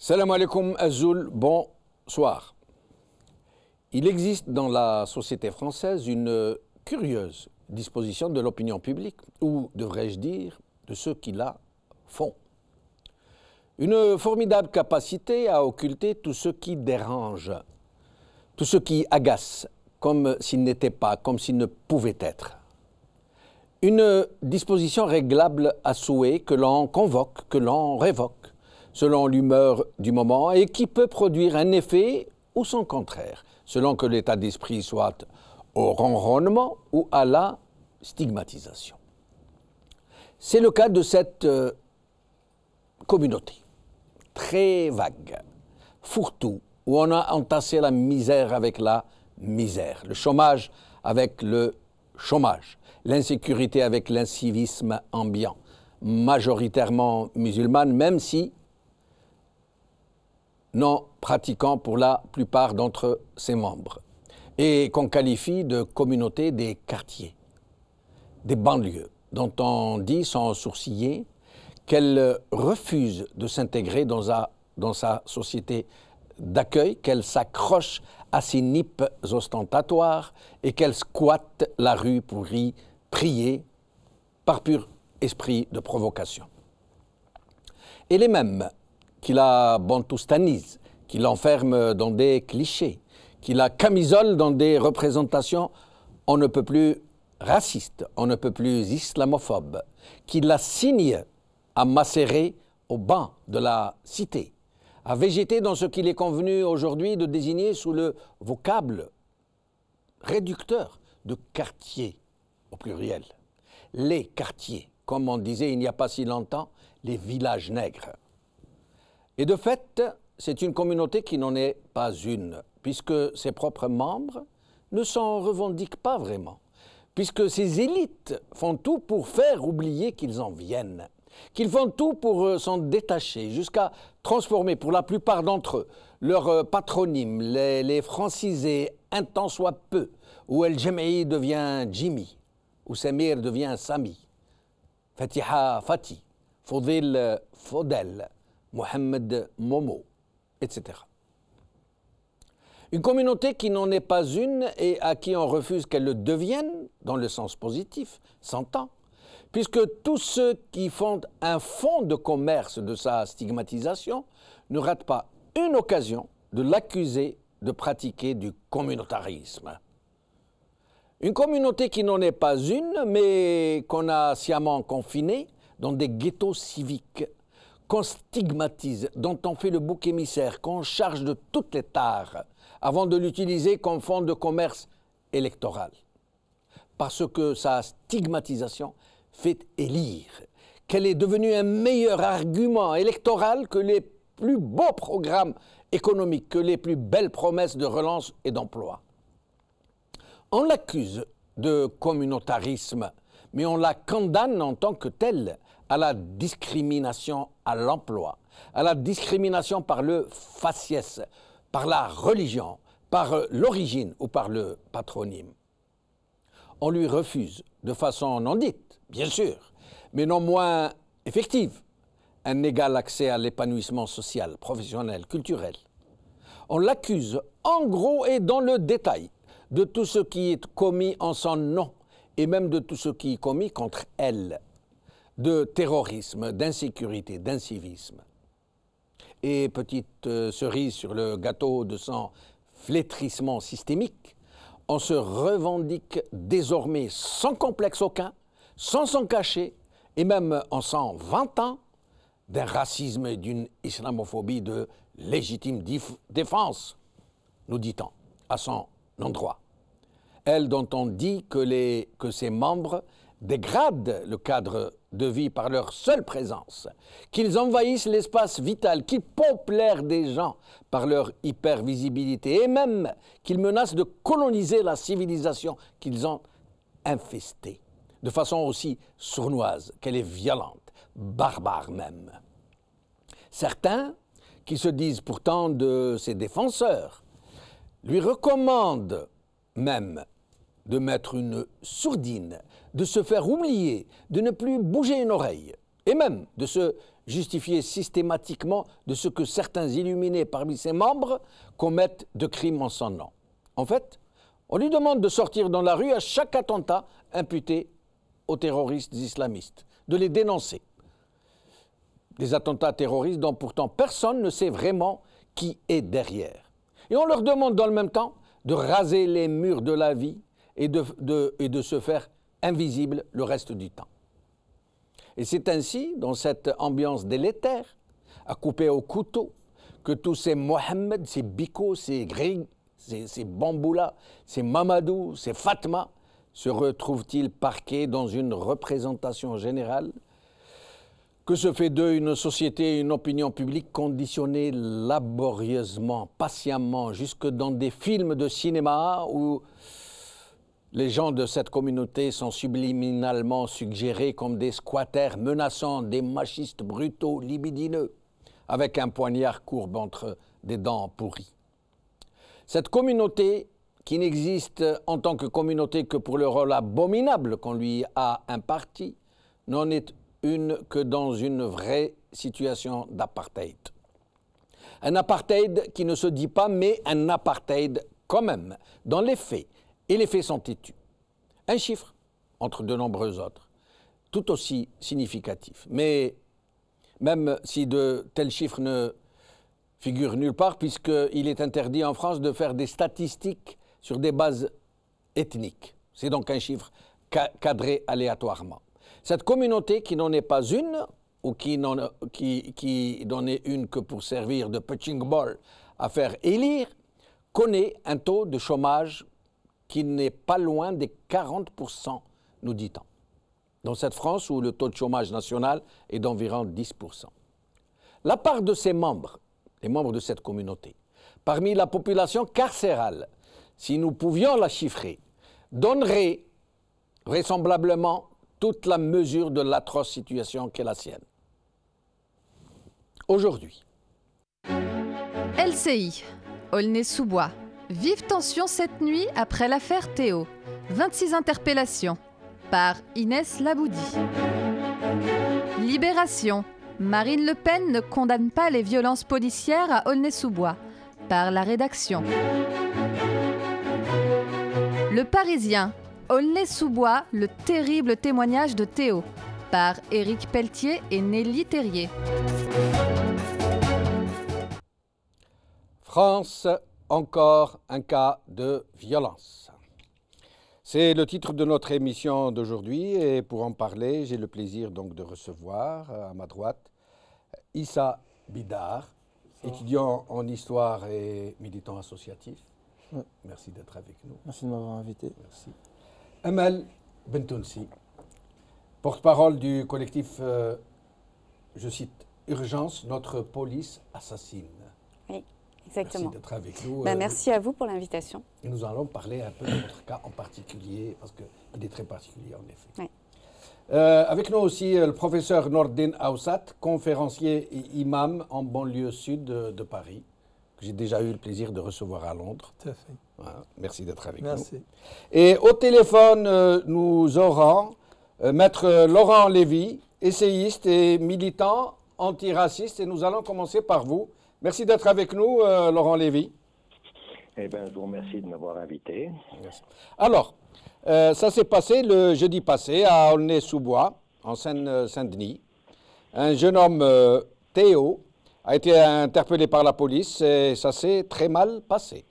Salam alaikum Azoul, bonsoir. Il existe dans la société française une curieuse disposition de l'opinion publique, ou devrais-je dire, de ceux qui la font. Une formidable capacité à occulter tout ce qui dérange, tout ce qui agace, comme s'il n'était pas, comme s'il ne pouvait être. Une disposition réglable à souhait que l'on convoque, que l'on révoque, selon l'humeur du moment, et qui peut produire un effet ou son contraire, selon que l'état d'esprit soit au ronronnement ou à la stigmatisation. C'est le cas de cette communauté, très vague, fourre-tout, où on a entassé la misère avec la misère, le chômage avec le chômage, l'insécurité avec l'incivisme ambiant, majoritairement musulmane, même si non pratiquant pour la plupart d'entre ses membres, et qu'on qualifie de communauté des quartiers, des banlieues, dont on dit sans sourciller qu'elle refuse de s'intégrer dans sa société d'accueil, qu'elle s'accroche à ses nippes ostentatoires et qu'elle squatte la rue pour y prier par pur esprit de provocation. Et les mêmes qui la bantoustanisent, qui l'enferment dans des clichés, qui la camisole dans des représentations on ne peut plus racistes, on ne peut plus islamophobes, qui la signent à macérer au banc de la cité, à végéter dans ce qu'il est convenu aujourd'hui de désigner sous le vocable réducteur de quartier au pluriel. Les quartiers, comme on disait il n'y a pas si longtemps, les villages nègres. Et de fait, c'est une communauté qui n'en est pas une, puisque ses propres membres ne s'en revendiquent pas vraiment, puisque ces élites font tout pour faire oublier qu'ils en viennent, qu'ils font tout pour s'en détacher, jusqu'à transformer pour la plupart d'entre eux leur patronyme, les franciser un tant soit peu, où El Jem'i devient Jimmy, où Samir devient Sami, Fatiha Fati, Fodil Fodel, Mohamed Momo, etc. Une communauté qui n'en est pas une et à qui on refuse qu'elle le devienne, dans le sens positif, s'entend, puisque tous ceux qui font un fonds de commerce de sa stigmatisation ne ratent pas une occasion de l'accuser de pratiquer du communautarisme. Une communauté qui n'en est pas une, mais qu'on a sciemment confinée dans des ghettos civiques, qu'on stigmatise, dont on fait le bouc émissaire, qu'on charge de toutes les tares, avant de l'utiliser comme fonds de commerce électoral. Parce que sa stigmatisation fait élire qu'elle est devenue un meilleur argument électoral que les plus beaux programmes économiques, que les plus belles promesses de relance et d'emploi. On l'accuse de communautarisme, mais on la condamne en tant que telle à la discrimination à l'emploi, à la discrimination par le faciès, par la religion, par l'origine ou par le patronyme. On lui refuse, de façon non dite, bien sûr, mais non moins effective, un égal accès à l'épanouissement social, professionnel, culturel. On l'accuse, en gros et dans le détail, de tout ce qui est commis en son nom, et même de tout ce qui est commis contre elle, de terrorisme, d'insécurité, d'incivisme. Et petite cerise sur le gâteau de son flétrissement systémique, on se revendique désormais sans complexe aucun, sans s'en cacher, et même en s'en vantant, d'un racisme et d'une islamophobie de légitime défense, nous dit-on, à son endroit. Elle dont on dit que ses membres dégradent le cadre de vie par leur seule présence, qu'ils envahissent l'espace vital, qu'ils pompent l'air des gens par leur hypervisibilité, et même qu'ils menacent de coloniser la civilisation qu'ils ont infestée, de façon aussi sournoise qu'elle est violente, barbare même. Certains, qui se disent pourtant de ses défenseurs, lui recommandent même de mettre une sourdine, de se faire oublier, de ne plus bouger une oreille, et même de se justifier systématiquement de ce que certains illuminés parmi ses membres commettent de crimes en son nom. En fait, on lui demande de sortir dans la rue à chaque attentat imputé aux terroristes islamistes, de les dénoncer. Des attentats terroristes dont pourtant personne ne sait vraiment qui est derrière. Et on leur demande dans le même temps de raser les murs de la vie et de se faire invisible le reste du temps. Et c'est ainsi, dans cette ambiance délétère, à couper au couteau, que tous ces Mohamed, ces Biko, ces Grig, ces Bamboula, ces Mamadou, ces Fatma, se retrouvent-ils parqués dans une représentation générale? Que se fait d'eux une société et une opinion publique conditionnée laborieusement, patiemment, jusque dans des films de cinéma où les gens de cette communauté sont subliminalement suggérés comme des squatters menaçants, des machistes brutaux, libidineux, avec un poignard courbe entre des dents pourries. Cette communauté, qui n'existe en tant que communauté que pour le rôle abominable qu'on lui a imparti, n'en est une que dans une vraie situation d'apartheid. Un apartheid qui ne se dit pas, mais un apartheid quand même, dans les faits. Et les faits sont têtus. Un chiffre, entre de nombreux autres, tout aussi significatif. Mais même si de tels chiffres ne figurent nulle part, puisqu'il est interdit en France de faire des statistiques sur des bases ethniques. C'est donc un chiffre cadré aléatoirement. Cette communauté qui n'en est pas une, ou qui n'en est une que pour servir de punching ball à faire élire, connaît un taux de chômage qui n'est pas loin des 40%, nous dit-on. Dans cette France où le taux de chômage national est d'environ 10%. La part de ses membres, les membres de cette communauté, parmi la population carcérale, si nous pouvions la chiffrer, donnerait vraisemblablement toute la mesure de l'atroce situation qu'est la sienne. Aujourd'hui. LCI, Aulnay-sous-Bois. Vive tension cette nuit après l'affaire Théo. 26 interpellations par Inès Laboudi. Libération. Marine Le Pen ne condamne pas les violences policières à Aulnay-sous-Bois par la rédaction. Le Parisien. Aulnay-sous-Bois, le terrible témoignage de Théo par Éric Pelletier et Nelly Terrier. France, encore un cas de violence. C'est le titre de notre émission d'aujourd'hui et pour en parler, j'ai le plaisir donc de recevoir à ma droite Issa Bidar, étudiant en histoire et militant associatif. Ouais. Merci d'être avec nous. Merci de m'avoir invité. Merci. Amel Bentounsi, porte-parole du collectif, je cite, Urgence, notre police assassine. Oui, exactement. Merci d'être avec nous. Merci à vous pour l'invitation. Et nous allons parler un peu de votre cas en particulier, parce qu'il est très particulier en effet. Oui. Avec nous aussi le professeur Nordin Aoussat, conférencier et imam en banlieue sud de Paris, que j'ai déjà eu le plaisir de recevoir à Londres. Tout à fait. Voilà, merci d'être avec nous. Merci. Et au téléphone, nous aurons Maître Laurent Lévy, essayiste et militant antiraciste. Et nous allons commencer par vous. Merci d'être avec nous, Laurent Lévy. Eh bien, je vous remercie de m'avoir invité. Merci. Alors, ça s'est passé le jeudi passé à Aulnay-sous-Bois, en Seine-Saint-Denis. Un jeune homme, Théo, a été interpellé par la police et ça s'est très mal passé.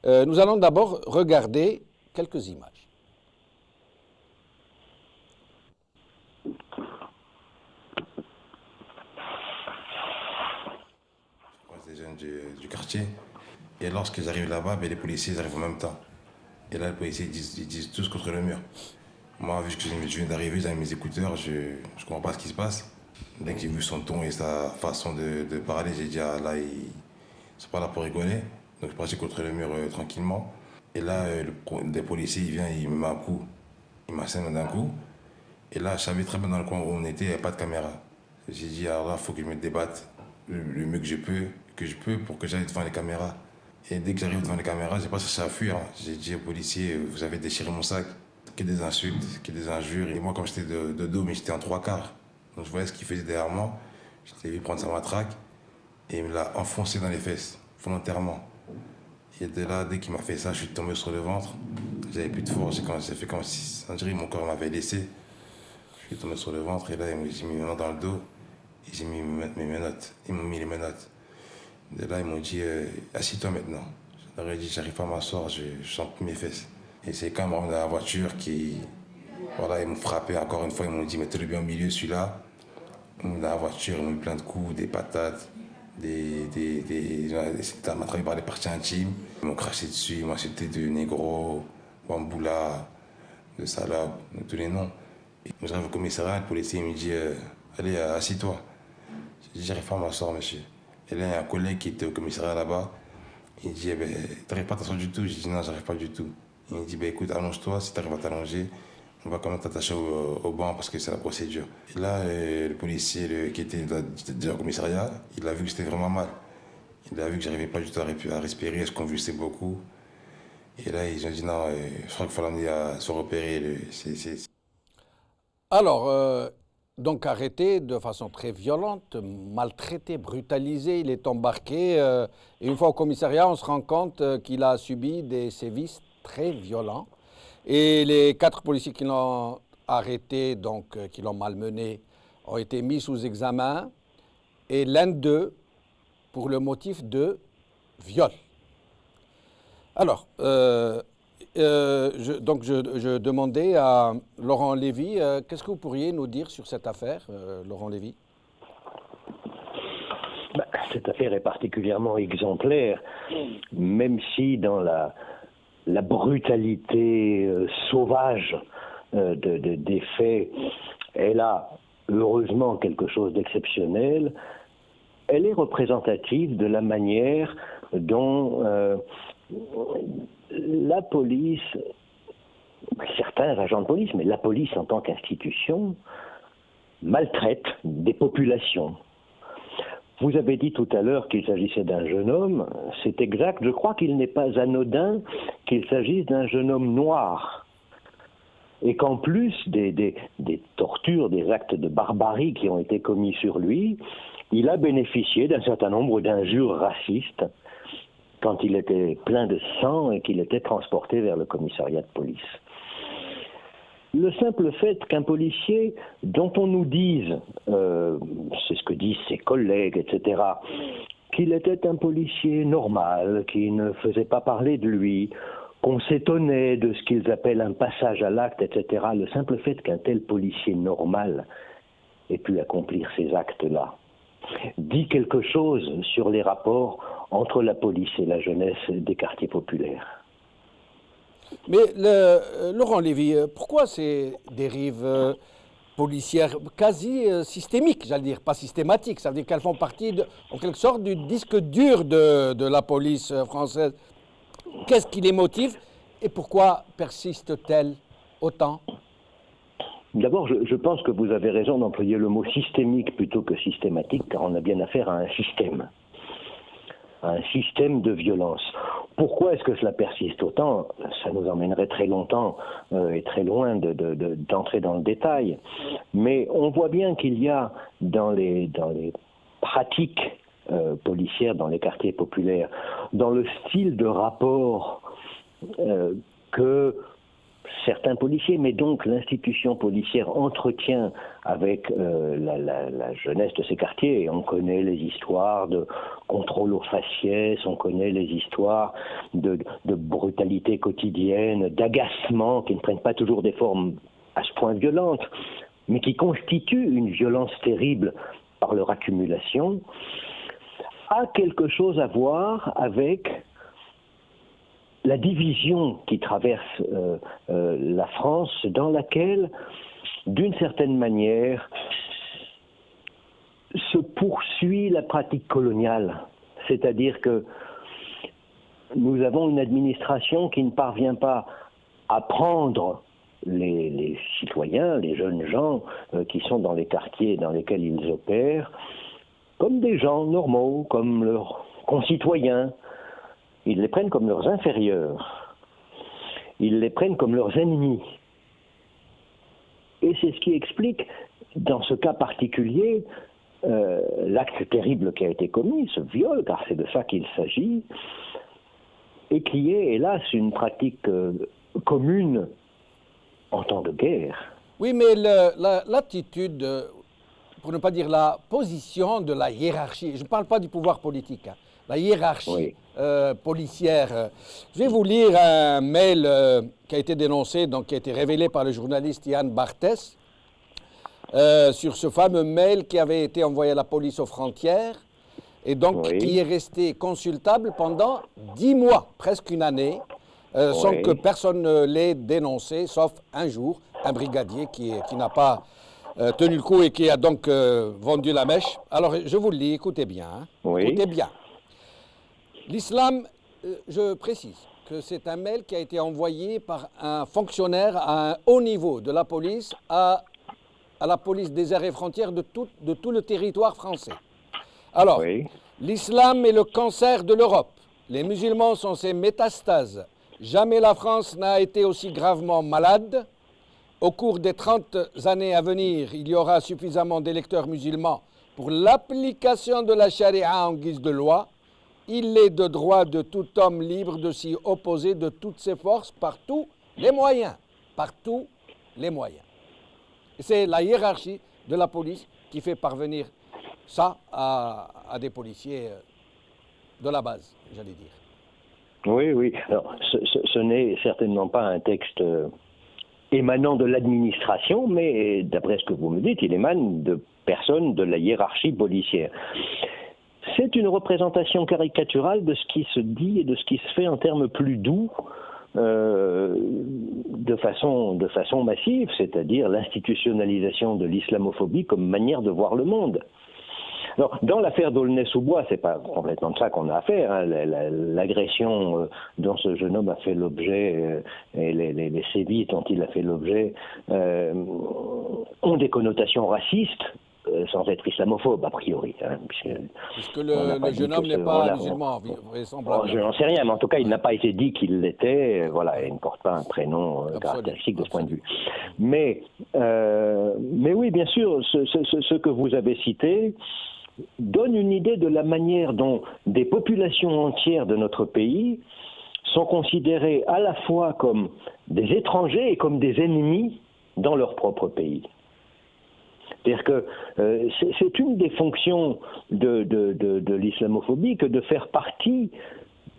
Nous allons d'abord regarder quelques images. Des jeunes du quartier. Et lorsque j'arrive là-bas, les policiers arrivent en même temps. Et là, les policiers disent tous contre le mur. Moi, vu que je viens d'arriver, j'avais mes écouteurs, je ne comprends pas ce qui se passe. Dès que j'ai vu son ton et sa façon de parler, j'ai dit, ah là, ils sont pas là pour rigoler. Donc je suis parti contre le mur tranquillement. Et là, des policiers, il vient, il me met un coup. Il m'assène d'un coup. Et là, je savais très bien dans le coin où on était, il n'y avait pas de caméra. J'ai dit, alors là, il faut que je me débatte le mieux que je peux pour que j'aille devant les caméras. Et dès que j'arrive devant les caméras, j'ai pas cherché à fuir. J'ai dit aux policiers, vous avez déchiré mon sac. Que des insultes, que des injures. Et moi, comme j'étais de dos, mais j'étais en trois quarts. Donc je voyais ce qu'il faisait derrière moi. Je l'ai vu prendre sa matraque et il me l'a enfoncé dans les fesses, volontairement. Et de là, dès qu'il m'a fait ça, je suis tombé sur le ventre. J'avais plus de force, j'ai fait comme si, on dirait, mon corps m'avait laissé. Je suis tombé sur le ventre et là, j'ai mis mes mains dans le dos et j'ai mis mes menottes. Ils m'ont mis les menottes. De là, ils m'ont dit, assis-toi maintenant. Je leur ai dit, j'arrive pas à m'asseoir, je sens plus mes fesses. Et c'est quand ils m'ont ramené dans la voiture voilà, ils m'ont frappé encore une fois, ils m'ont dit, mettez-le bien au milieu, celui-là. Ils m'ont mis dans la voiture, ils m'ont mis plein de coups, des patates, ça m'a travaillé par les parties intimes. Ils m'ont craché dessus, ils m'ont insulté de négro, bamboula, de salope, de tous les noms. Et j'arrive au commissariat, le policier me dit, allez, assis-toi. J'ai dit, j'arrive pas à m'asseoir, monsieur. Et là, il y a un collègue qui était au commissariat là-bas. Il dit, t'arrives pas à t'asseoir du tout? J'ai dit, non, j'arrive pas du tout. Il me dit, écoute, allonge-toi, si t'arrives à t'allonger, on va quand même t'attacher au banc parce que c'est la procédure. Et là, le policier qui était déjà au commissariat, il a vu que c'était vraiment mal. Il a vu que j'arrivais pas du tout à respirer, je convulsais beaucoup. Et là, ils ont dit, non, je crois qu'il faut l'amener à se repérer. Alors, donc arrêté de façon très violente, maltraité, brutalisé, il est embarqué. Et une fois au commissariat, on se rend compte qu'il a subi des sévices très violents. Et les 4 policiers qui l'ont arrêté, donc qui l'ont malmené, ont été mis sous examen. Et l'un d'eux, pour le motif de viol. Alors, je demandais à Laurent Lévy, qu'est-ce que vous pourriez nous dire sur cette affaire, Laurent Lévy? Cette affaire est particulièrement exemplaire, même si dans la brutalité sauvage des faits, elle a heureusement quelque chose d'exceptionnel. Elle est représentative de la manière dont la police, certains agents de police, mais la police en tant qu'institution, maltraite des populations. Vous avez dit tout à l'heure qu'il s'agissait d'un jeune homme, c'est exact. Je crois qu'il n'est pas anodin qu'il s'agisse d'un jeune homme noir. Et qu'en plus des tortures, des actes de barbarie qui ont été commis sur lui, il a bénéficié d'un certain nombre d'injures racistes quand il était plein de sang et qu'il était transporté vers le commissariat de police. Le simple fait qu'un policier, dont on nous dise, c'est ce que disent ses collègues, etc., qu'il était un policier normal, qui ne faisait pas parler de lui, qu'on s'étonnait de ce qu'ils appellent un passage à l'acte, etc., le simple fait qu'un tel policier normal ait pu accomplir ces actes-là, dit quelque chose sur les rapports entre la police et la jeunesse des quartiers populaires. Mais Laurent Lévy, pourquoi ces dérives policières quasi systémiques, j'allais dire, pas systématiques, ça veut dire qu'elles font partie, en quelque sorte, du disque dur de la police française? Qu'est-ce qui les motive et pourquoi persistent-elles autant? D'abord, je pense que vous avez raison d'employer le mot systémique plutôt que systématique, car on a bien affaire à un système de violence. Pourquoi est-ce que cela persiste autant? Ça nous emmènerait très longtemps et très loin d'entrer dans le détail. Mais on voit bien qu'il y a dans les pratiques policières dans les quartiers populaires, dans le style de rapport que certains policiers, mais donc l'institution policière entretient avec la jeunesse de ces quartiers. Et on connaît les histoires de contrôle aux faciès, on connaît les histoires de brutalité quotidienne, d'agacement qui ne prennent pas toujours des formes à ce point violentes, mais qui constituent une violence terrible par leur accumulation, a quelque chose à voir avec la division qui traverse la France, dans laquelle, d'une certaine manière, se poursuit la pratique coloniale. C'est-à-dire que nous avons une administration qui ne parvient pas à prendre les citoyens, les jeunes gens qui sont dans les quartiers dans lesquels ils opèrent, comme des gens normaux, comme leurs concitoyens. Ils les prennent comme leurs inférieurs. Ils les prennent comme leurs ennemis. Et c'est ce qui explique, dans ce cas particulier, l'acte terrible qui a été commis, ce viol, car c'est de ça qu'il s'agit, et qui est, hélas, une pratique commune en temps de guerre. Oui, mais l'attitude, pour ne pas dire la position de la hiérarchie, je ne parle pas du pouvoir politique, hein, la hiérarchie policière. Je vais vous lire un mail qui a été dénoncé, donc qui a été révélé par le journaliste Yann Barthès, sur ce fameux mail qui avait été envoyé à la police aux frontières et donc qui est resté consultable pendant 10 mois, presque une année, sans que personne ne l'ait dénoncé, sauf un jour, un brigadier qui n'a pas tenu le coup et qui a donc vendu la mèche. Alors, je vous le lis, écoutez bien. Hein, écoutez bien. L'islam, je précise que c'est un mail qui a été envoyé par un fonctionnaire à un haut niveau de la police à la police des airs et frontières de tout le territoire français. Alors, l'islam est le cancer de l'Europe. Les musulmans sont ses métastases. Jamais la France n'a été aussi gravement malade. Au cours des 30 années à venir, il y aura suffisamment d'électeurs musulmans pour l'application de la charia en guise de loi. Il est de droit de tout homme libre de s'y opposer de toutes ses forces par tous les moyens. Par tous les moyens. C'est la hiérarchie de la police qui fait parvenir ça à des policiers de la base, j'allais dire. Oui, oui. Alors, ce n'est certainement pas un texte émanant de l'administration, mais d'après ce que vous me dites, il émane de personnes de la hiérarchie policière. C'est une représentation caricaturale de ce qui se dit et de ce qui se fait en termes plus doux, de façon massive, c'est-à-dire l'institutionnalisation de l'islamophobie comme manière de voir le monde. Alors, dans l'affaire d'Aulnay-sous-Bois, c'est pas complètement de ça qu'on a affaire. Hein. L'agression dont ce jeune homme a fait l'objet et les sévices dont il a fait l'objet ont des connotations racistes, sans être islamophobe a priori. Hein, puisque le jeune homme n'est pas musulman, vraisemblablement. Je n'en sais rien, mais en tout cas, il n'a pas été dit qu'il l'était. Voilà, il ne porte pas un prénom caractéristique de ce point de vue. Mais oui, bien sûr, ce que vous avez cité donne une idée de la manière dont des populations entières de notre pays sont considérées à la fois comme des étrangers et comme des ennemis dans leur propre pays. C'est-à-dire que c'est une des fonctions de l'islamophobie que de faire partie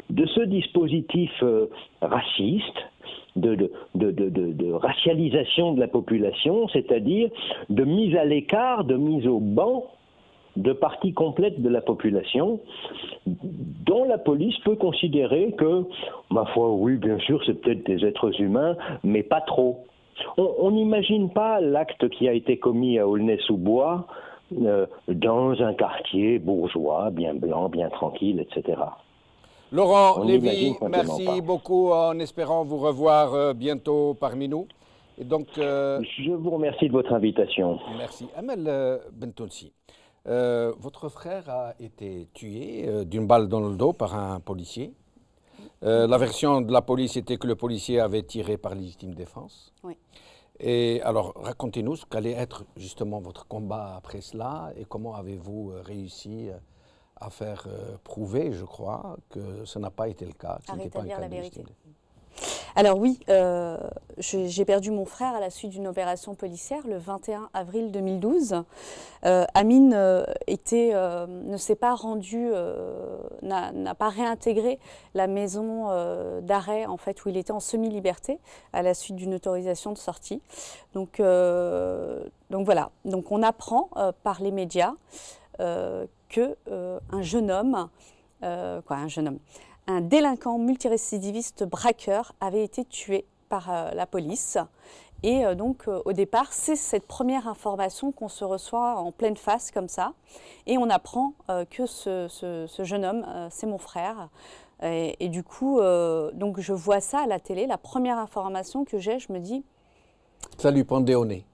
de ce dispositif raciste, de racialisation de la population, c'est-à-dire de mise à l'écart, de mise au banc de parties complètes de la population, dont la police peut considérer que, ma foi, oui, bien sûr, c'est peut-être des êtres humains, mais pas trop. On n'imagine pas l'acte qui a été commis à Aulnay-sous-Bois dans un quartier bourgeois, bien blanc, bien tranquille, etc. Laurent Lévy, merci beaucoup, en espérant vous revoir bientôt parmi nous. Et donc, je vous remercie de votre invitation. Merci. Amel Bentounsi, votre frère a été tué d'une balle dans le dos par un policier. La version de la police était que le policier avait tiré par légitime défense. Oui. Et alors, racontez-nous ce qu'allait être justement votre combat après cela et comment avez-vous réussi à faire prouver, je crois, que ce n'a pas été le cas. À rétablir la vérité. De... Alors oui, j'ai perdu mon frère à la suite d'une opération policière le 21 avril 2012. Amine ne s'est pas rendu, n'a pas réintégré la maison d'arrêt en fait, où il était en semi-liberté à la suite d'une autorisation de sortie. Donc voilà, donc on apprend par les médias qu'un jeune homme, un délinquant multirécidiviste braqueur avait été tué par la police. Et donc, au départ, c'est cette première information qu'on se reçoit en pleine face comme ça. Et on apprend que ce jeune homme, c'est mon frère. Et du coup, donc je vois ça à la télé. La première information que j'ai, je me dis... Ça lui pendait au nez.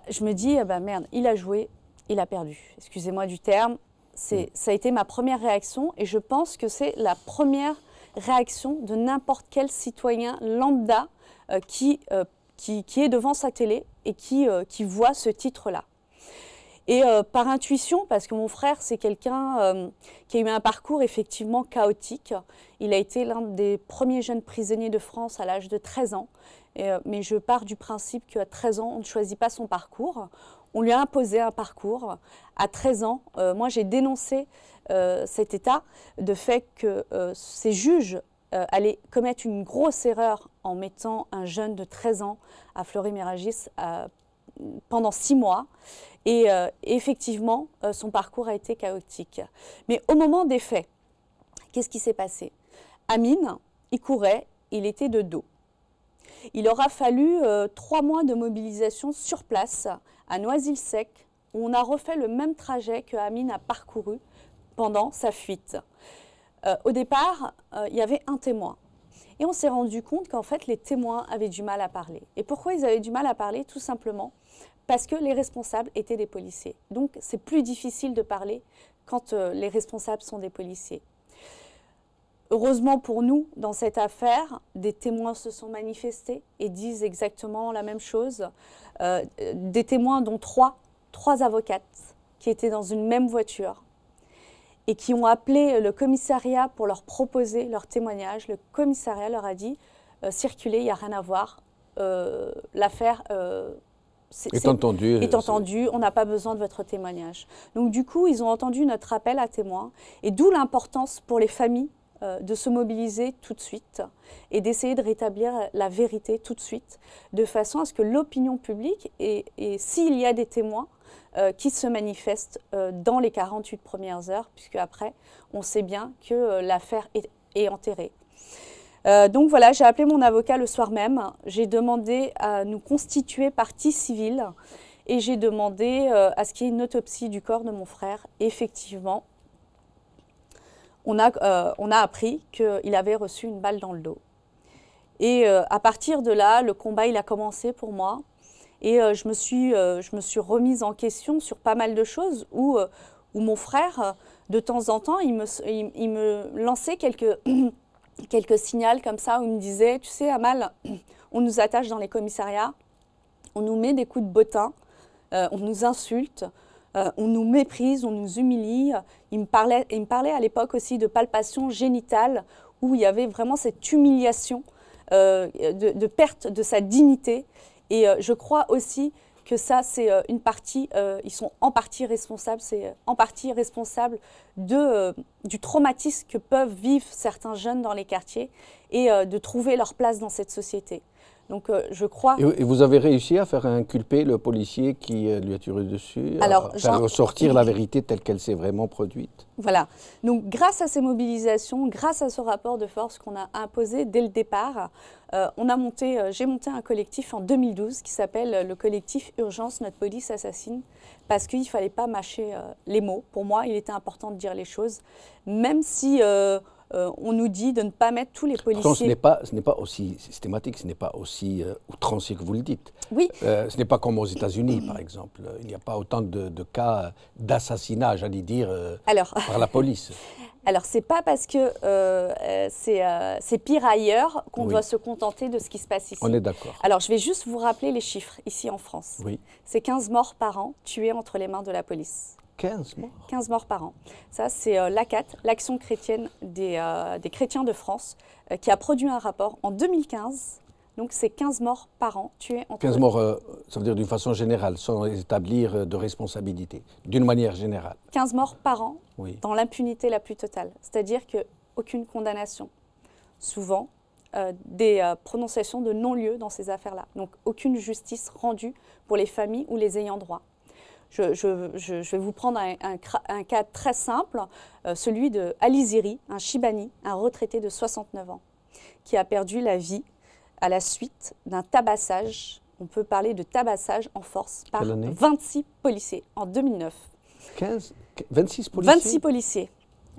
Je me dis, merde, il a joué, il a perdu. Excusez-moi du terme. Ça a été ma première réaction et je pense que c'est la première réaction de n'importe quel citoyen lambda qui qui est devant sa télé et qui voit ce titre-là. Et par intuition, parce que mon frère, c'est quelqu'un qui a eu un parcours effectivement chaotique. Il a été l'un des premiers jeunes prisonniers de France à l'âge de 13 ans. Mais je pars du principe qu'à 13 ans, on ne choisit pas son parcours. On lui a imposé un parcours. À 13 ans, moi j'ai dénoncé cet état de fait que ces juges allaient commettre une grosse erreur en mettant un jeune de 13 ans à Fleury-Mérogis pendant 6 mois. Et effectivement, son parcours a été chaotique. Mais au moment des faits, qu'est-ce qui s'est passé? Amine, il courait, il était de dos. Il aura fallu 3 mois de mobilisation sur place à Noisy-le-Sec, où on a refait le même trajet que Amine a parcouru pendant sa fuite. Au départ, il y avait un témoin. Et on s'est rendu compte qu'en fait, les témoins avaient du mal à parler. Et pourquoi ils avaient du mal à parler? Tout simplement parce que les responsables étaient des policiers. Donc, c'est plus difficile de parler quand les responsables sont des policiers. Heureusement pour nous, dans cette affaire, des témoins se sont manifestés et disent exactement la même chose. Des témoins dont trois avocates qui étaient dans une même voiture et qui ont appelé le commissariat pour leur proposer leur témoignage. Le commissariat leur a dit « circulez, il n'y a rien à voir, l'affaire est entendue, on n'a pas besoin de votre témoignage ». Donc du coup, ils ont entendu notre appel à témoins et d'où l'importance pour les familles de se mobiliser tout de suite et d'essayer de rétablir la vérité tout de suite, de façon à ce que l'opinion publique, et s'il y a des témoins qui se manifestent dans les 48 premières heures, puisque après, on sait bien que l'affaire est enterrée. Donc voilà, j'ai appelé mon avocat le soir même, j'ai demandé à nous constituer partie civile et j'ai demandé à ce qu'il y ait une autopsie du corps de mon frère. Et effectivement, on a appris qu'il avait reçu une balle dans le dos. Et à partir de là, le combat il a commencé pour moi. Et je me suis remise en question sur pas mal de choses où mon frère, de temps en temps, il me lançait quelques signaux comme ça, où il me disait, tu sais Amal, on nous attache dans les commissariats, on nous met des coups de bottin, on nous insulte, on nous méprise, on nous humilie. Il me parlait à l'époque aussi de palpation génitale, où il y avait vraiment cette humiliation, de perte de sa dignité. Et je crois aussi que ça, c'est une partie, ils sont en partie responsables, c'est en partie responsable du traumatisme que peuvent vivre certains jeunes dans les quartiers et de trouver leur place dans cette société. Donc je crois... Et vous avez réussi à faire inculper le policier qui lui a tiré dessus, alors, à faire ressortir la vérité telle qu'elle s'est vraiment produite? Voilà. Donc grâce à ces mobilisations, grâce à ce rapport de force qu'on a imposé dès le départ, j'ai monté un collectif en 2012 qui s'appelle le collectif Urgence, notre police assassine, parce qu'il ne fallait pas mâcher les mots. Pour moi, il était important de dire les choses, même si... on nous dit de ne pas mettre tous les policiers... Pourtant, ce n'est pas aussi systématique, ce n'est pas aussi outrancier que vous le dites. Oui. Ce n'est pas comme aux États-Unis, par exemple. Il n'y a pas autant de cas d'assassinat, j'allais dire, par la police. Alors, ce n'est pas parce que c'est pire ailleurs qu'on doit se contenter de ce qui se passe ici. On est d'accord. Alors, je vais juste vous rappeler les chiffres ici en France. Oui. C'est 15 morts par an tués entre les mains de la police. 15 morts. 15 morts par an. Ça, c'est l'ACAT, l'Action chrétienne des chrétiens de France, qui a produit un rapport en 2015. Donc, c'est 15 morts par an tués entre... 15 morts, ça veut dire d'une façon générale, sans établir de responsabilité, d'une manière générale. 15 morts par an, oui, dans l'impunité la plus totale. C'est-à-dire qu'aucune condamnation. Souvent, des prononciations de non-lieu dans ces affaires-là. Donc, aucune justice rendue pour les familles ou les ayants droit. Je vais vous prendre un cas très simple, celui de Ali Ziri, un Chibani, un retraité de 69 ans, qui a perdu la vie à la suite d'un tabassage. On peut parler de tabassage en force par 26 policiers en 2009. 26 policiers 26 policiers,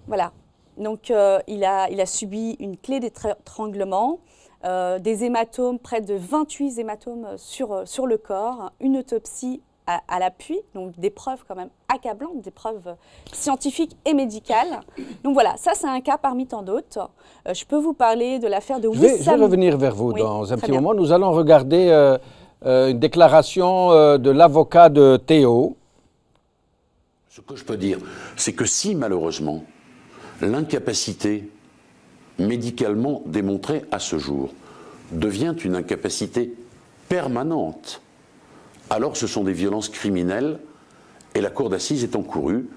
voilà. Donc il a subi une clé d'étranglement, des hématomes, près de 28 hématomes sur le corps, une autopsie à l'appui, donc des preuves quand même accablantes, des preuves scientifiques et médicales. Donc voilà, ça c'est un cas parmi tant d'autres. Je peux vous parler de l'affaire de Wissam. Je vais revenir vers vous Oui, dans un très petit bien. moment. Nous allons regarder une déclaration de l'avocat de Théo. Ce que je peux dire, c'est que si malheureusement l'incapacité médicalement démontrée à ce jour devient une incapacité permanente, alors ce sont des violences criminelles et la cour d'assises est encourue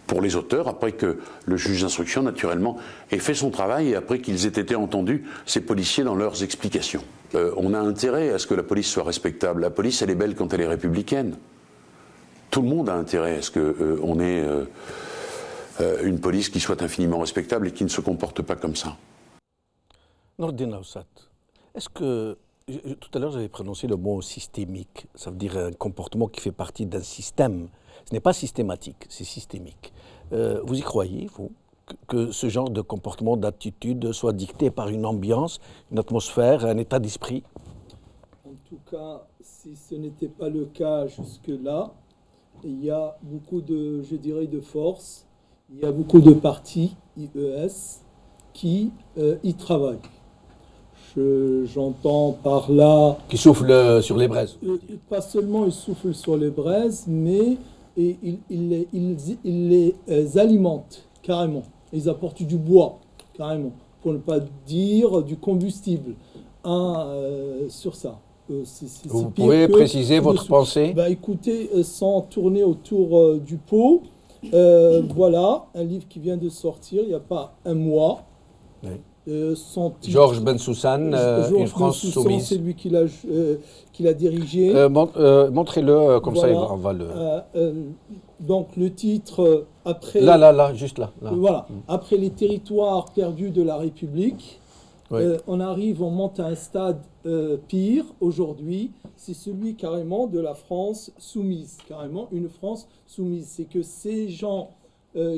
pour les auteurs, après que le juge d'instruction, naturellement, ait fait son travail et après qu'ils aient été entendus, ces policiers, dans leurs explications. On a intérêt à ce que la police soit respectable. La police, elle est belle quand elle est républicaine. Tout le monde a intérêt à ce qu'on ait une police qui soit infiniment respectable et qui ne se comporte pas comme ça. Nordin Aoussat, est-ce que, tout à l'heure j'avais prononcé le mot systémique, ça veut dire un comportement qui fait partie d'un système. Ce n'est pas systématique, c'est systémique. Vous y croyez, vous, que ce genre de comportement, d'attitude soit dicté par une ambiance, une atmosphère, un état d'esprit? En tout cas, si ce n'était pas le cas jusque-là, il y a beaucoup de, je dirais, de forces, il y a beaucoup de partis, IES, qui y travaillent. J'entends par là... Qui souffle sur les braises. Pas seulement ils soufflent sur les braises, mais ils les alimentent carrément. Ils apportent du bois, carrément, pour ne pas dire du combustible sur ça. Vous pouvez préciser votre pensée? Écoutez, sans tourner autour du pot, voilà un livre qui vient de sortir il n'y a pas un mois. Oui. Georges Bensoussan, Une France soumise. C'est lui qui l'a dirigé. Montrez-le, comme voilà, ça on va le... donc le titre, après... Là, juste là. Voilà, après les territoires perdus de la République, oui. On monte à un stade pire aujourd'hui, c'est celui carrément de la France soumise, carrément une France soumise. C'est que ces gens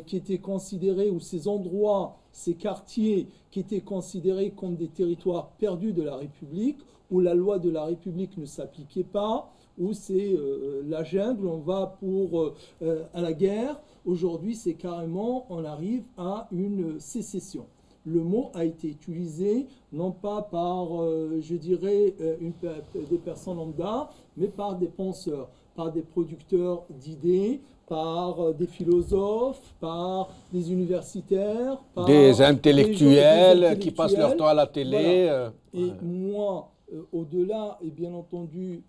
qui étaient considérés, ou ces endroits, ces quartiers qui étaient considérés comme des territoires perdus de la République, où la loi de la République ne s'appliquait pas, où c'est la jungle, on va à la guerre. Aujourd'hui, c'est carrément, on arrive à une sécession. Le mot a été utilisé non pas par, je dirais, des personnes lambda, mais par des penseurs, par des producteurs d'idées, par des philosophes, par des universitaires, par des intellectuels qui passent leur temps à la télé. Voilà. Et moi, au-delà, et bien entendu,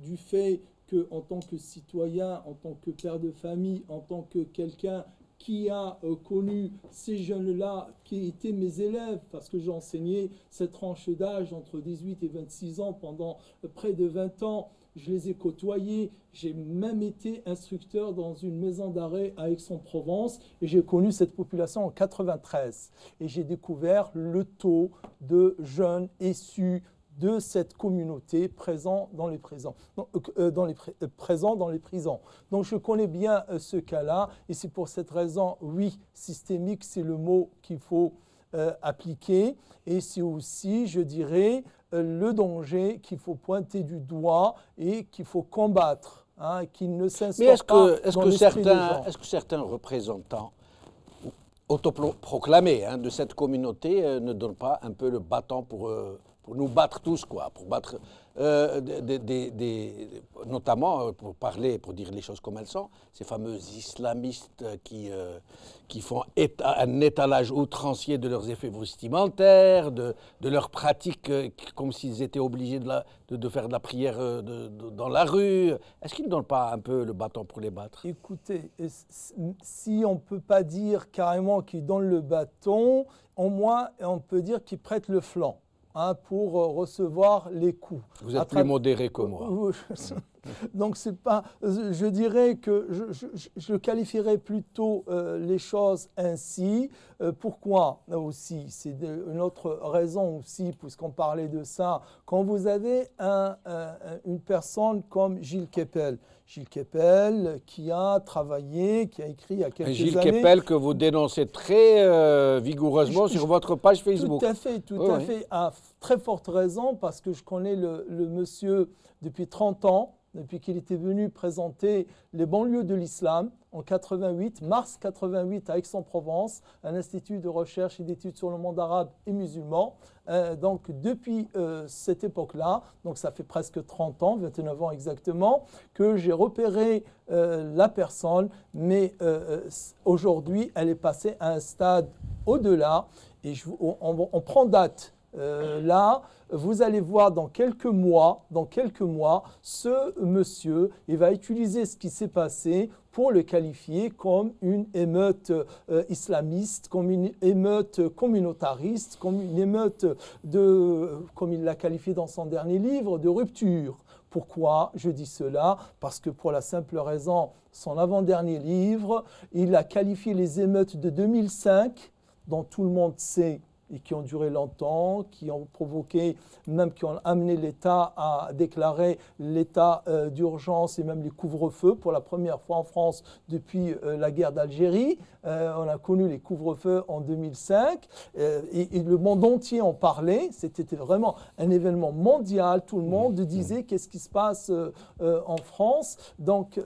du fait qu'en tant que citoyen, en tant que père de famille, en tant que quelqu'un qui a connu ces jeunes-là, qui étaient mes élèves, parce que j'ai enseigné cette tranche d'âge entre 18 et 26 ans pendant près de 20 ans, je les ai côtoyés, j'ai même été instructeur dans une maison d'arrêt à Aix-en-Provence et j'ai connu cette population en 93. Et j'ai découvert le taux de jeunes issus de cette communauté présents dans les prisons. Donc je connais bien ce cas-là et c'est pour cette raison, oui, systémique, c'est le mot qu'il faut appliquer et c'est aussi, je dirais, le danger qu'il faut pointer du doigt et qu'il faut combattre, qu'il ne s'instaure pas dans l'esprit des gens. Est-ce que certains représentants autoproclamés de cette communauté ne donnent pas un peu le bâton pour nous battre tous, quoi, pour battre, notamment pour dire les choses comme elles sont, ces fameux islamistes qui font un étalage outrancier de leurs effets vestimentaires, de leurs pratiques, comme s'ils étaient obligés de faire de la prière dans la rue. Est-ce qu'ils ne donnent pas un peu le bâton pour les battre? Écoutez, si on ne peut pas dire carrément qu'ils donnent le bâton, au moins on peut dire qu'ils prêtent le flanc. Pour recevoir les coups. Vous êtes plus modéré que moi. Donc c'est pas, je dirais que je qualifierais plutôt les choses ainsi. Pourquoi aussi? C'est une autre raison aussi, puisqu'on parlait de ça. Quand vous avez une personne comme Gilles Kepel, qui a travaillé, qui a écrit il y a quelques années. Gilles Kepel que vous dénoncez très vigoureusement sur votre page Facebook. Tout à fait, à très forte raison, parce que je connais le monsieur depuis 30 ans. depuis qu'il était venu présenter les banlieues de l'islam en 88, mars 88 à Aix-en-Provence, un institut de recherche et d'études sur le monde arabe et musulman. Donc depuis cette époque-là, donc ça fait presque 30 ans, 29 ans exactement, que j'ai repéré la personne, mais aujourd'hui elle est passée à un stade au-delà et on prend date. Là, vous allez voir dans quelques mois, ce monsieur, il va utiliser ce qui s'est passé pour le qualifier comme une émeute islamiste, comme une émeute communautariste, comme une émeute comme il l'a qualifié dans son dernier livre, de rupture. Pourquoi je dis cela? Parce que pour la simple raison, son avant-dernier livre, il a qualifié les émeutes de 2005, dont tout le monde sait, et qui ont duré longtemps, qui ont provoqué, même qui ont amené l'État à déclarer l'état d'urgence et même les couvre-feux pour la première fois en France depuis la guerre d'Algérie. On a connu les couvre-feux en 2005 et le monde entier en parlait. C'était vraiment un événement mondial. Tout le monde disait qu'est-ce qui se passe en France. Donc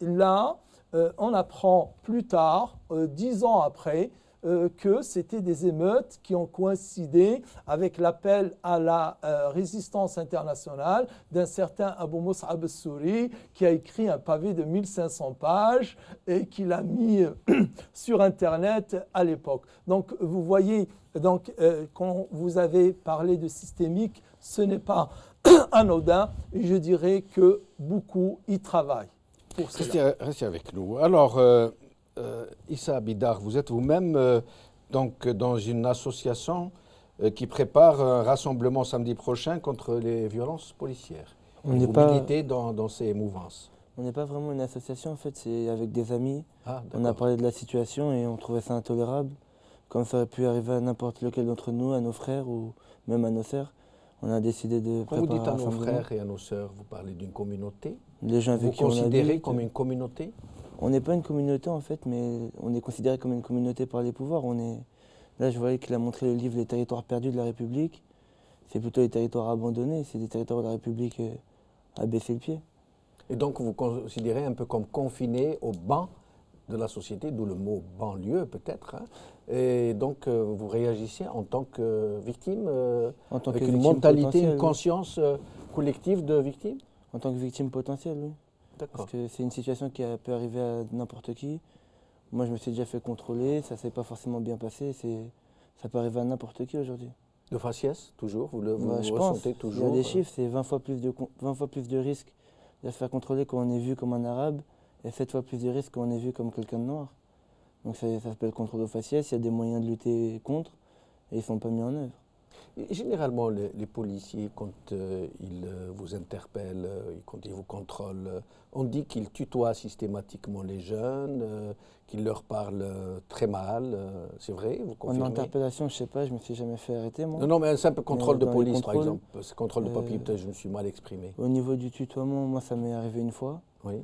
là, on apprend plus tard, 10 ans après, que c'était des émeutes qui ont coïncidé avec l'appel à la résistance internationale d'un certain Abou Mus'ab al-Souri qui a écrit un pavé de 1500 pages et qui l'a mis sur Internet à l'époque. Donc vous voyez, quand vous avez parlé de systémique, ce n'est pas anodin et je dirais que beaucoup y travaillent pour cela. Restez avec nous. Alors, Issa Bidar, vous êtes vous-même donc dans une association qui prépare un rassemblement samedi prochain contre les violences policières. Vous militez dans ces mouvances. On n'est pas vraiment une association, en fait, c'est avec des amis. Ah, on a parlé de la situation et on trouvait ça intolérable. Comme ça aurait pu arriver à n'importe lequel d'entre nous, à nos frères ou même à nos sœurs. On a décidé de préparer. Quand vous dites à nos frères et à nos sœurs, vous parlez d'une communauté? Les gens vous considérez comme une communauté? On n'est pas une communauté en fait, mais on est considéré comme une communauté par les pouvoirs. Là, je voyais qu'il a montré le livre Les territoires perdus de la République. C'est plutôt les territoires abandonnés, c'est des territoires où la République a baissé le pied. Et donc vous considérez un peu comme confiné au banc de la société, d'où le mot banlieue peut-être. Hein. Et donc vous réagissez en tant que victime, avec une mentalité, une conscience collective de victime? En tant que victime potentielle, oui. Parce que c'est une situation qui peut arriver à n'importe qui. Moi, je me suis déjà fait contrôler, ça ne s'est pas forcément bien passé. Ça peut arriver à n'importe qui aujourd'hui. De faciès, toujours? Vous je ressentez pense. toujours? Il y a des chiffres, c'est 20 fois plus de risques de se faire contrôler quand on est vu comme un arabe et 7 fois plus de risques quand on est vu comme quelqu'un de noir. Donc ça s'appelle contrôle au faciès, il y a des moyens de lutter contre et ils ne sont pas mis en œuvre. Et généralement, les policiers, quand ils vous interpellent, quand ils vous contrôlent, on dit qu'ils tutoient systématiquement les jeunes, qu'ils leur parlent très mal. C'est vrai, vous confirmez? En interpellation, je ne sais pas, je ne me suis jamais fait arrêter, moi. Non, mais un simple contrôle de police, par exemple. Ce contrôle de papier, peut-être je me suis mal exprimé. Au niveau du tutoiement, moi, ça m'est arrivé une fois. Oui.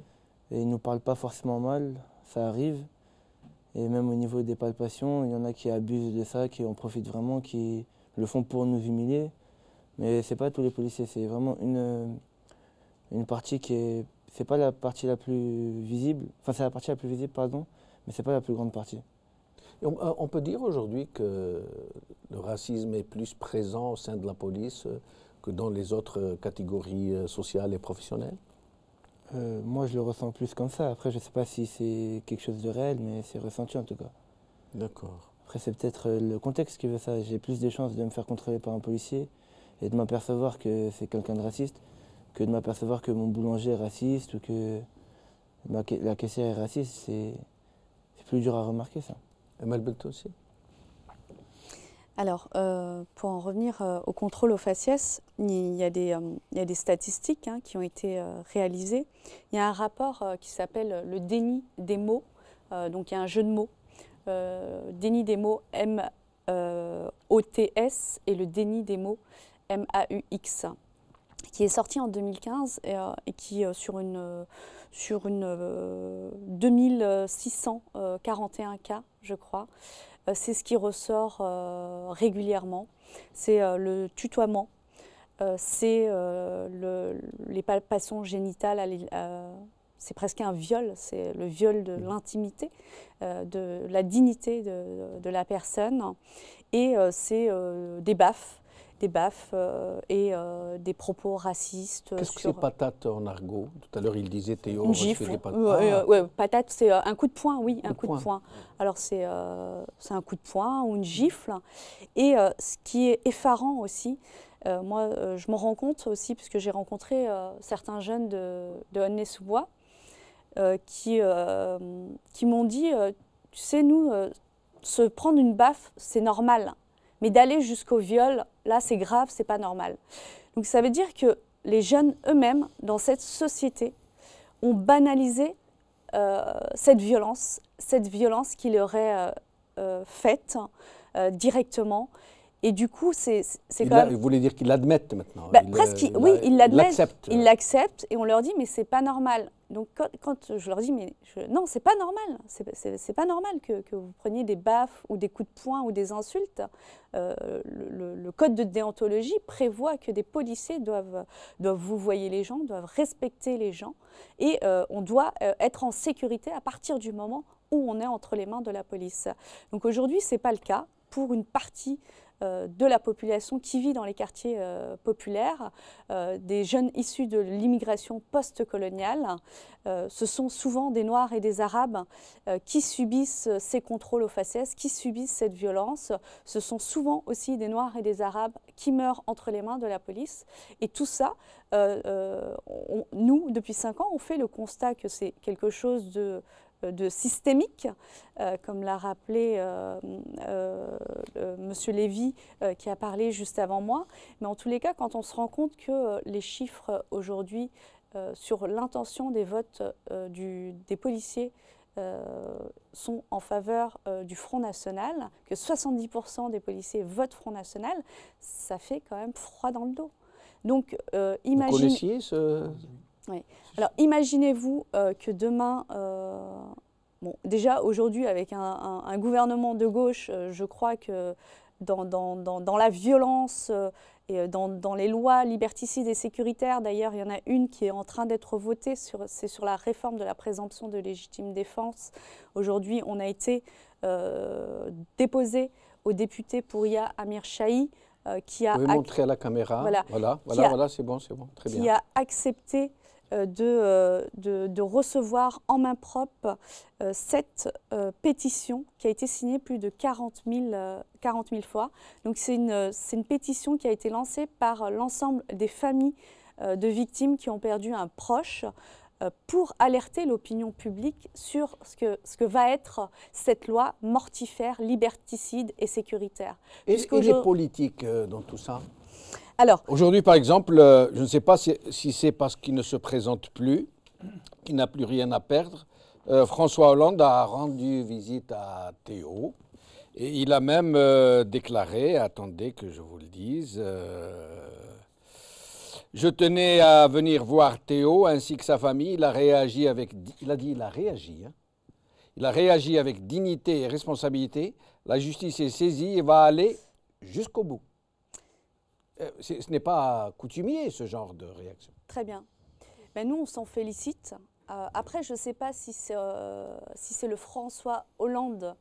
Et ils ne nous parlent pas forcément mal, ça arrive. Et même au niveau des palpations, il y en a qui abusent de ça, qui en profitent vraiment, qui le font pour nous humilier. Mais ce n'est pas tous les policiers, c'est vraiment une partie qui est... C'est pas la partie la plus visible, enfin c'est la partie la plus visible, pardon, mais c'est pas la plus grande partie. Et on peut dire aujourd'hui que le racisme est plus présent au sein de la police que dans les autres catégories sociales et professionnelles? Moi je le ressens plus comme ça. Après je ne sais pas si c'est quelque chose de réel, mais c'est ressenti en tout cas. D'accord. Après c'est peut-être le contexte qui veut ça. J'ai plus de chances de me faire contrôler par un policier et de m'apercevoir que c'est quelqu'un de raciste que de m'apercevoir que mon boulanger est raciste ou que la caissière est raciste. C'est plus dur à remarquer ça. Amal Beltoussi. Alors, pour en revenir au contrôle au faciès, il y a des statistiques qui ont été réalisées. Il y a un rapport qui s'appelle le déni des mots. Donc, il y a un jeu de mots. Déni des mots M-O-T-S et le déni des mots M-A-U-X, qui est sorti en 2015 et qui, sur une 2641 cas, je crois, c'est ce qui ressort régulièrement. C'est le tutoiement, c'est les palpations génitales, c'est presque un viol, c'est le viol de l'intimité, de la dignité de la personne, et c'est des baffes et des propos racistes. Qu'est-ce que c'est patate en argot? Tout à l'heure, il disait Théo. Une gifle. Ouais, patate, c'est un coup de poing, oui, un coup de poing. Alors, c'est un coup de poing ou une gifle. Et ce qui est effarant aussi, moi, je me rends compte aussi, puisque j'ai rencontré certains jeunes de Aulnay-sous-Bois qui m'ont dit, tu sais, nous, se prendre une baffe, c'est normal. Mais d'aller jusqu'au viol, là, c'est grave, c'est pas normal. Donc ça veut dire que les jeunes eux-mêmes, dans cette société, ont banalisé cette violence qui leur est faite directement. Et du coup, c'est quand même... Vous voulez dire qu'ils l'admettent maintenant? Oui, ils l'admettent. Ils l'acceptent et on leur dit, mais c'est pas normal. Donc quand je leur dis, mais non, c'est pas normal. C'est pas normal que vous preniez des baffes ou des coups de poing ou des insultes. Le code de déontologie prévoit que des policiers doivent vouvoyer les gens, doivent respecter les gens. Et on doit être en sécurité à partir du moment où on est entre les mains de la police. Donc aujourd'hui, c'est pas le cas pour une partie de la population qui vit dans les quartiers populaires, des jeunes issus de l'immigration post-coloniale. Ce sont souvent des Noirs et des Arabes qui subissent ces contrôles aux faciès, qui subissent cette violence. Ce sont souvent aussi des Noirs et des Arabes qui meurent entre les mains de la police. Et tout ça, nous, depuis 5 ans, on fait le constat que c'est quelque chose de systémique, comme l'a rappelé M. Lévy, qui a parlé juste avant moi. Mais en tous les cas, quand on se rend compte que les chiffres aujourd'hui sur l'intention des votes des policiers sont en faveur du Front National, que 70% des policiers votent Front National, ça fait quand même froid dans le dos. Donc, vous connaissiez ce... Oui. Alors, imaginez-vous que demain, bon, déjà aujourd'hui, avec un gouvernement de gauche, je crois que dans la violence et dans les lois liberticides et sécuritaires, d'ailleurs, il y en a une qui est en train d'être votée, c'est sur la réforme de la présomption de légitime défense. Aujourd'hui, on a été déposé au député Pouria Amir Chahi, qui a... Vous pouvez montrer à la caméra. Voilà, c'est bon, très bien. Qui a accepté de recevoir en main propre cette pétition qui a été signée plus de 40 000 fois. Donc c'est une pétition qui a été lancée par l'ensemble des familles de victimes qui ont perdu un proche pour alerter l'opinion publique sur ce que va être cette loi mortifère, liberticide et sécuritaire. Et les politiques dans tout ça? Alors, aujourd'hui, par exemple, je ne sais pas si c'est parce qu'il ne se présente plus, qu'il n'a plus rien à perdre. François Hollande a rendu visite à Théo et il a même déclaré, attendez que je vous le dise, je tenais à venir voir Théo ainsi que sa famille. Il a réagi avec, il a réagi avec dignité et responsabilité. La justice est saisie et va aller jusqu'au bout. Ce n'est pas coutumier, ce genre de réaction. Très bien. Mais nous, on s'en félicite. Après, je ne sais pas si c'est le François Hollande,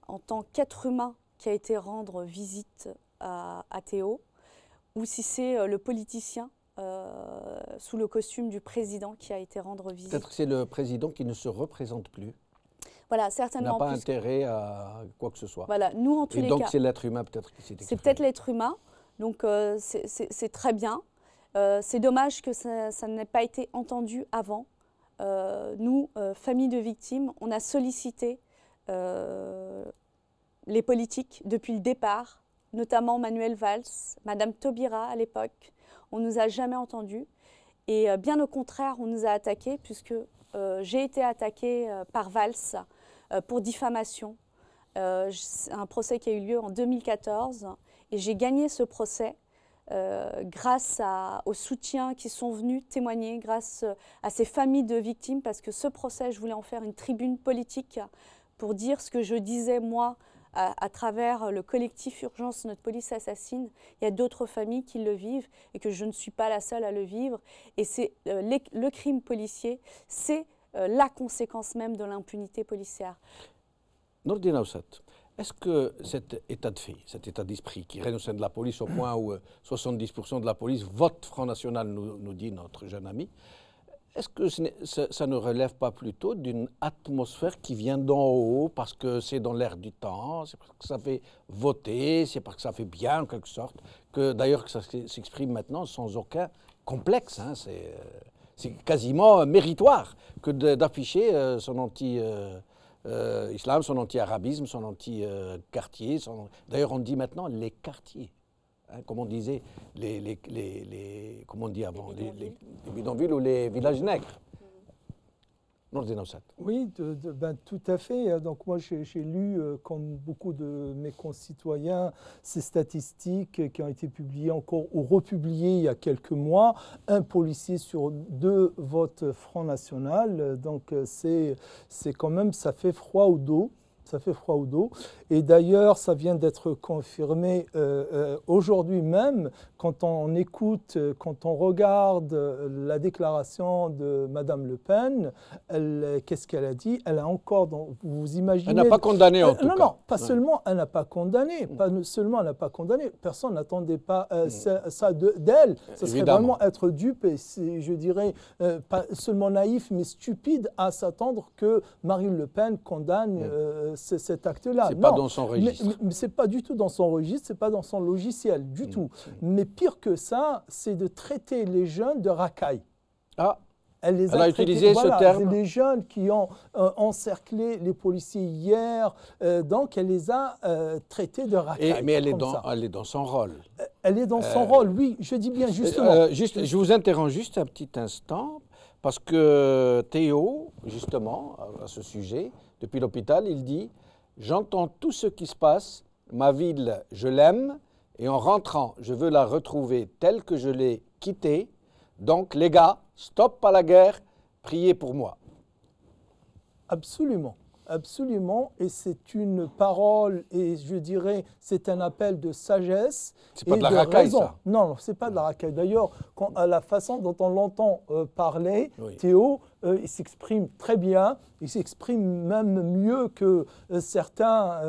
en tant qu'être humain, qui a été rendre visite à Théo, ou si c'est le politicien, sous le costume du président, qui a été rendre visite. Peut-être que c'est le président qui ne se représente plus. Voilà, certainement. Il n'a pas intérêt à quoi que ce soit. Voilà, nous, en tous les cas... Et donc, c'est l'être humain, peut-être, qui s'est exprimé. C'est peut-être l'être humain. Donc c'est très bien. C'est dommage que ça n'ait pas été entendu avant. Nous, famille de victimes, on a sollicité les politiques depuis le départ, notamment Manuel Valls, Madame Taubira à l'époque. On ne nous a jamais entendus. Et bien au contraire, on nous a attaqués, puisque j'ai été attaquée par Valls pour diffamation. Un procès qui a eu lieu en 2014. Et j'ai gagné ce procès grâce aux soutiens qui sont venus témoigner, grâce à ces familles de victimes, parce que ce procès, je voulais en faire une tribune politique pour dire ce que je disais, moi, à travers le collectif Urgence Notre Police Assassine, il y a d'autres familles qui le vivent et que je ne suis pas la seule à le vivre. Et c'est le crime policier, c'est la conséquence même de l'impunité policière. Nordine Aoussat, est-ce que cet état de fait, cet état d'esprit qui règne au sein de la police au point où 70% de la police vote Front National, nous dit notre jeune ami, est-ce que ça ne relève pas plutôt d'une atmosphère qui vient d'en haut parce que c'est dans l'air du temps, c'est parce que ça fait voter, c'est parce que ça fait bien en quelque sorte, que d'ailleurs que ça s'exprime maintenant sans aucun complexe, hein, c'est quasiment méritoire que d'afficher son anti-islam, son anti-arabisme, son anti-quartier. D'ailleurs, on dit maintenant les quartiers. Hein, comme on disait, comment on dit avant, les bidonvilles ou les villages nègres. Oui, tout à fait. Donc moi, j'ai lu, comme beaucoup de mes concitoyens, ces statistiques qui ont été publiées encore ou republiées il y a quelques mois. Un policier sur 2 vote Front National. Donc c'est quand même, ça fait froid au dos. Ça fait froid au dos. Et d'ailleurs, ça vient d'être confirmé aujourd'hui même, quand on écoute, quand on regarde la déclaration de Madame Le Pen, qu'est-ce qu'elle a dit? Elle a encore, vous imaginez... Elle n'a pas condamné en tout cas. Non, pas seulement elle n'a pas condamné, pas seulement elle n'a pas condamné, personne n'attendait pas ça d'elle. Ça serait vraiment être dupe, et je dirais, pas seulement naïf, mais stupide à s'attendre que Marine Le Pen condamne cet acte-là. C'est pas dans son registre. Mais c'est pas du tout dans son registre, c'est pas dans son logiciel, du tout. Mais pire que ça, c'est de traiter les jeunes de racailles. Ah, elle a utilisé ce terme. Les jeunes qui ont encerclé les policiers hier, donc elle les a traités de racailles. Mais elle est dans son rôle. Elle est dans son rôle, oui, je dis bien justement. Je vous interromps juste un petit instant, parce que Théo, justement, à ce sujet, depuis l'hôpital, il dit « J'entends tout ce qui se passe, ma ville, je l'aime, et en rentrant, je veux la retrouver telle que je l'ai quittée. Donc, les gars, stop à la guerre, priez pour moi. » Absolument. Absolument, et c'est une parole, et je dirais, c'est un appel de sagesse. C'est pas de la racaille, ça. Non, c'est pas de la racaille. D'ailleurs, à la façon dont on l'entend parler, oui. Théo, il s'exprime très bien, il s'exprime même mieux que certains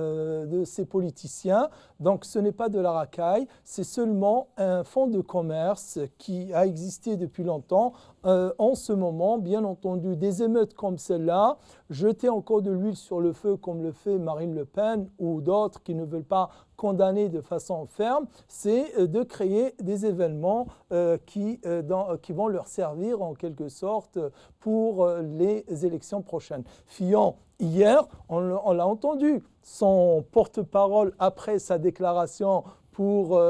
de ces politiciens. Donc ce n'est pas de la racaille, c'est seulement un fonds de commerce qui a existé depuis longtemps. En ce moment, bien entendu, des émeutes comme celle-là, jeter encore de l'huile sur le feu comme le fait Marine Le Pen ou d'autres qui ne veulent pas condamner de façon ferme, c'est de créer des événements qui vont leur servir en quelque sorte pour les élections prochaines. Fillon, hier, on l'a entendu, son porte-parole après sa déclaration pour,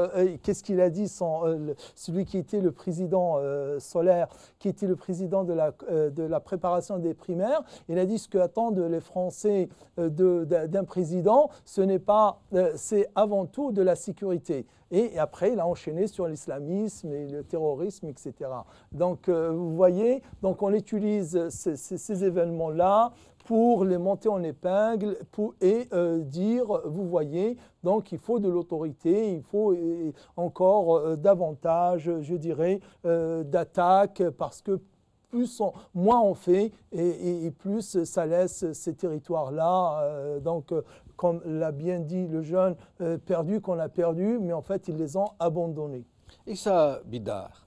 qu'est-ce qu'il a dit, celui qui était le président Solaire, qui était le président de la préparation des primaires, il a dit ce qu'attendent les Français d'un président, ce n'est pas, c'est avant tout de la sécurité. Et après, il a enchaîné sur l'islamisme et le terrorisme, etc. Donc, vous voyez, donc on utilise ces événements-là pour les monter en épingle et dire, vous voyez, donc il faut de l'autorité, il faut encore davantage, je dirais, d'attaques, parce que moins on fait et plus ça laisse ces territoires-là, donc comme l'a bien dit le jeune, perdu qu'on a perdu, mais en fait ils les ont abandonnés. Issa Bidar,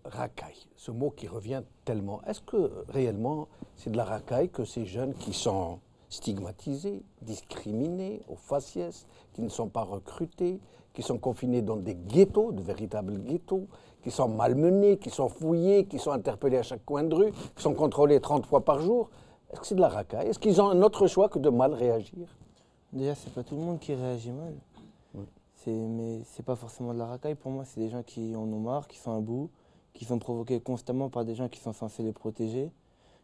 racaille, ce mot qui revient tellement, est-ce que réellement c'est de la racaille que ces jeunes qui sont stigmatisés, discriminés, aux faciès, qui ne sont pas recrutés, qui sont confinés dans des ghettos, de véritables ghettos, qui sont malmenés, qui sont fouillés, qui sont interpellés à chaque coin de rue, qui sont contrôlés 30 fois par jour? Est-ce que c'est de la racaille? Est-ce qu'ils ont un autre choix que de mal réagir? Déjà, c'est pas tout le monde qui réagit mal. Oui. Mais c'est pas forcément de la racaille. Pour moi, c'est des gens qui en ont marre, qui sont à bout, qui sont provoqués constamment par des gens qui sont censés les protéger,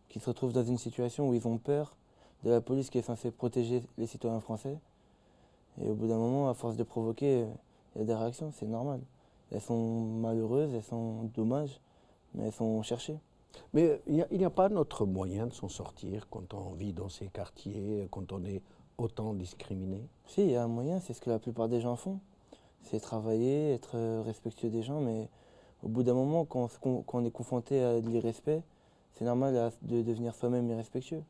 qui se retrouvent dans une situation où ils ont peur de la police qui est censée protéger les citoyens français. Et au bout d'un moment, à force de provoquer, il y a des réactions, c'est normal. Elles sont malheureuses, elles sont dommages, mais elles sont cherchées. Mais il n'y a pas d'autre moyen de s'en sortir quand on vit dans ces quartiers, quand on est autant discriminés? Si, il y a un moyen, c'est ce que la plupart des gens font. C'est travailler, être respectueux des gens, mais au bout d'un moment, quand on est confronté à de l'irrespect, c'est normal de devenir soi-même irrespectueux.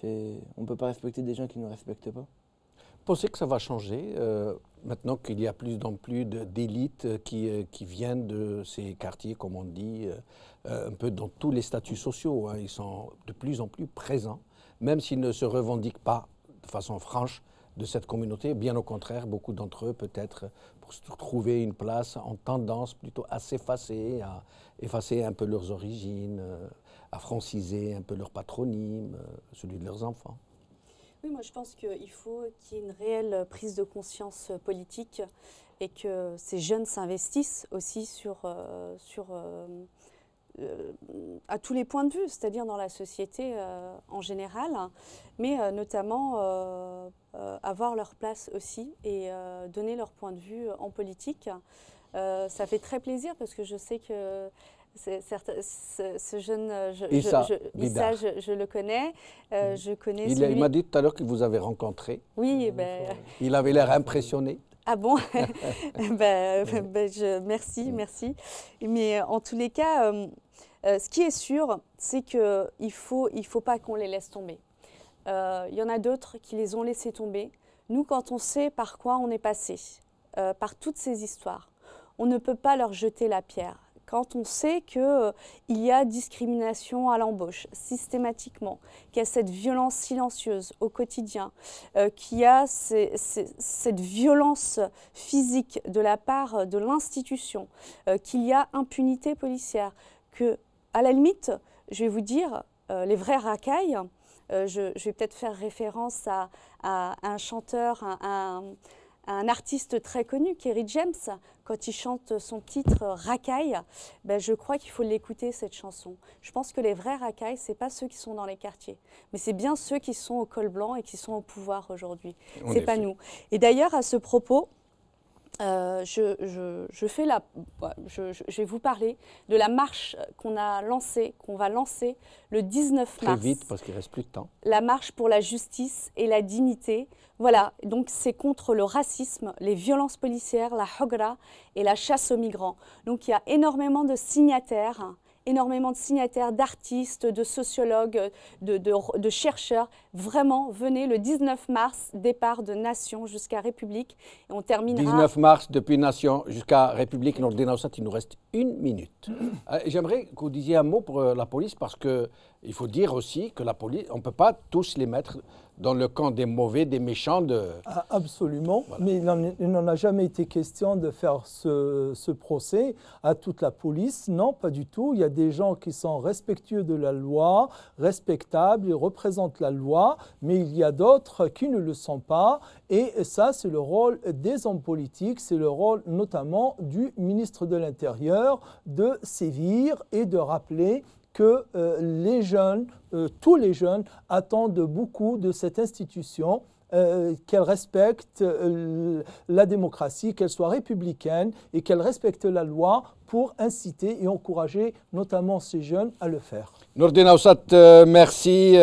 On ne peut pas respecter des gens qui ne nous respectent pas. Vous pensez que ça va changer maintenant qu'il y a plus en plus d'élites qui viennent de ces quartiers, comme on dit, un peu dans tous les statuts sociaux, hein. Ils sont de plus en plus présents, même s'ils ne se revendiquent pas de façon franche de cette communauté. Bien au contraire, beaucoup d'entre eux, peut-être, pour trouver une place, ont tendance plutôt à s'effacer, à effacer un peu leurs origines, à franciser un peu leur patronyme, celui de leurs enfants. Oui, moi je pense qu'il faut qu'il y ait une réelle prise de conscience politique et que ces jeunes s'investissent aussi à tous les points de vue, c'est-à-dire dans la société en général, mais notamment avoir leur place aussi et donner leur point de vue en politique. Ça fait très plaisir parce que je sais que ce jeune, Issa, je le connais. Je connais il m'a dit tout à l'heure que vous avez rencontré. Oui. Il avait l'air impressionné. Ah bon? Merci. Mais en tous les cas, ce qui est sûr, c'est qu'il ne faut pas qu'on les laisse tomber. Il y en a d'autres qui les ont laissés tomber. Nous, quand on sait par quoi on est passé, par toutes ces histoires, on ne peut pas leur jeter la pierre. Quand on sait qu'il y a discrimination à l'embauche systématiquement, qu'il y a cette violence silencieuse au quotidien, qu'il y a cette violence physique de la part de l'institution, qu'il y a impunité policière, que, à la limite, je vais vous dire, les vrais racailles, je vais peut-être faire référence à un chanteur, un artiste très connu, Kerry James, quand il chante son titre « Racaille », je crois qu'il faut l'écouter, cette chanson. Je pense que les vrais racailles, ce n'est pas ceux qui sont dans les quartiers, mais c'est bien ceux qui sont au col blanc et qui sont au pouvoir aujourd'hui. Ce n'est pas nous. Et d'ailleurs, à ce propos, je vais vous parler de la marche qu'on va lancer le 19 mars. Très vite, parce qu'il ne reste plus de temps. La marche pour la justice et la dignité. Voilà, donc c'est contre le racisme, les violences policières, la hogra et la chasse aux migrants. Donc il y a énormément de signataires, d'artistes, de sociologues, de chercheurs. Vraiment, venez le 19 mars, départ de Nation jusqu'à République. Et on terminera... 19 mars, depuis Nation jusqu'à République, Nourdine Aoussat, il nous reste 1 minute. J'aimerais que vous disiez un mot pour la police, parce qu'il faut dire aussi que la police, on ne peut pas tous les mettre dans le camp des mauvais, des méchants. Absolument, voilà. Mais il n'en a jamais été question de faire ce procès à toute la police. Non, pas du tout. Il y a des gens qui sont respectueux de la loi, respectables, ils représentent la loi, mais il y a d'autres qui ne le sont pas. Et ça, c'est le rôle des hommes politiques, c'est le rôle notamment du ministre de l'Intérieur de sévir et de rappeler que les jeunes, tous les jeunes, attendent beaucoup de cette institution, qu'elle respecte la démocratie, qu'elle soit républicaine et qu'elle respecte la loi pour inciter et encourager notamment ces jeunes à le faire. Nourdine Aoussat, merci.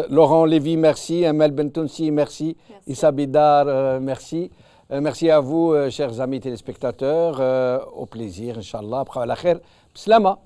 Laurent Lévy, merci. Amel Bentounsi, merci. Issa Bidar, merci. Merci à vous, chers amis téléspectateurs. Au plaisir, Inch'Allah. Après la khair. Bislama.